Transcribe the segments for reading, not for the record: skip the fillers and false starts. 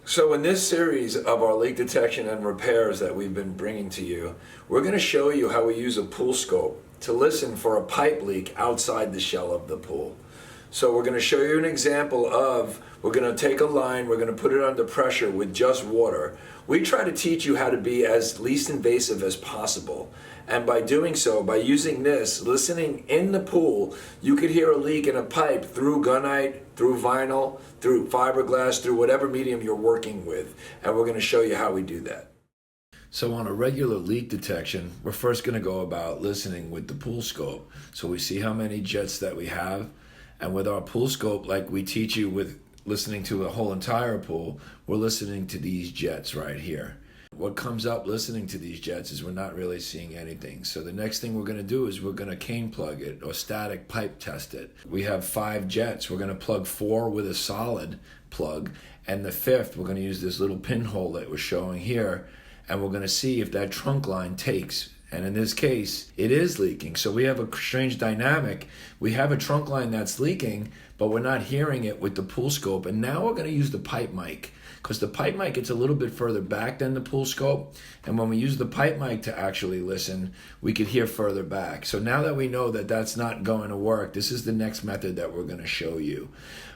So in this series of our leak detection and repairs that we've been bringing to you, we're going to show you how we use a PoolScope to listen for a pipe leak outside the shell of the pool. So we're going to show you an example of, we're going to take a line, we're going to put it under pressure with just water. We try to teach you how to be as least invasive as possible. And by doing so, by using this, listening in the pool, you could hear a leak in a pipe through gunite, through vinyl, through fiberglass, through whatever medium you're working with. And we're going to show you how we do that. So on a regular leak detection, we're first going to go about listening with the PoolScope. So we see how many jets that we have. And with our PoolScope, like we teach you with listening to a whole entire pool, we're listening to these jets right here. What comes up listening to these jets is we're not really seeing anything. So the next thing we're going to do is we're going to cane plug it or static pipe test it. We have 5 jets. We're going to plug 4 with a solid plug, and the 5th we're going to use this little pinhole that we're showing here, and we're going to see if that trunk line takes. And in this case, it is leaking. So we have a strange dynamic. We have a trunk line that's leaking, but we're not hearing it with the PoolScope. And now we're going to use the pipe mic, because the pipe mic gets a little bit further back than the PoolScope. And when we use the pipe mic to actually listen, we could hear further back. So now that we know that that's not going to work, this is the next method that we're going to show you.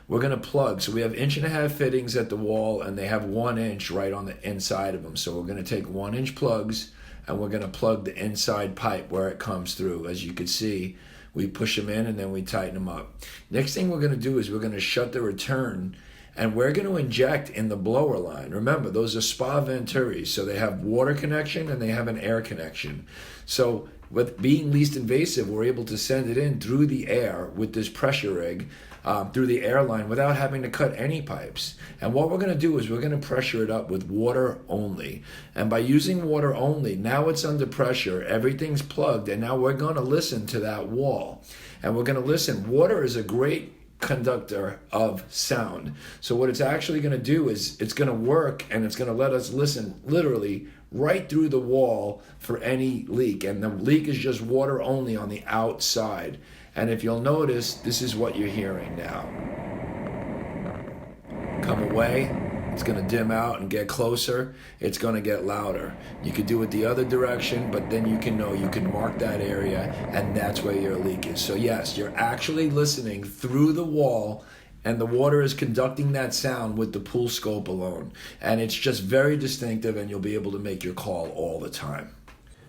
We're going to plug. So we have 1.5-inch fittings at the wall, and they have 1 inch right on the inside of them. So we're going to take 1-inch plugs, and we're going to plug the inside pipe where it comes through. As you can see, we push them in and then we tighten them up. Next thing we're going to do is we're going to shut the return, and we're going to inject in the blower line. Remember, those are spa venturis, so they have water connection and they have an air connection. So with being least invasive, we're able to send it in through the air with this pressure rig, through the airline without having to cut any pipes. And what we're going to do is we're going to pressure it up with water only. And by using water only, now it's under pressure, everything's plugged, and now we're going to listen to that wall. And we're going to listen. Water is a great conductor of sound. So what it's actually going to do is it's going to work, and it's going to let us listen literally right through the wall for any leak. And the leak is just water only on the outside. And if you'll notice, this is what you're hearing now. Come away, it's going to dim out and get closer. It's going to get louder. You could do it the other direction, but then you can know, you can mark that area, and that's where your leak is. So yes, you're actually listening through the wall, and the water is conducting that sound with the PoolScope alone. And it's just very distinctive, and you'll be able to make your call all the time.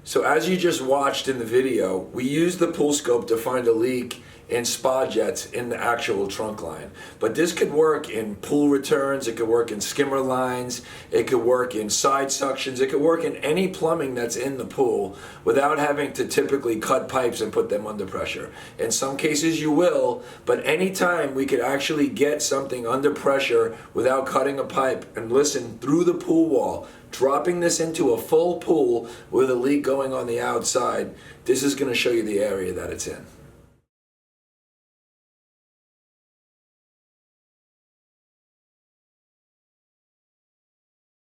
So as you just watched in the video, we used the PoolScope to find a leak in spa jets in the actual trunk line. But this could work in pool returns, it could work in skimmer lines, it could work in side suctions, it could work in any plumbing that's in the pool without having to typically cut pipes and put them under pressure. In some cases you will, but anytime we could actually get something under pressure without cutting a pipe and listen through the pool wall, dropping this into a full pool with a leak going on the outside, this is going to show you the area that it's in.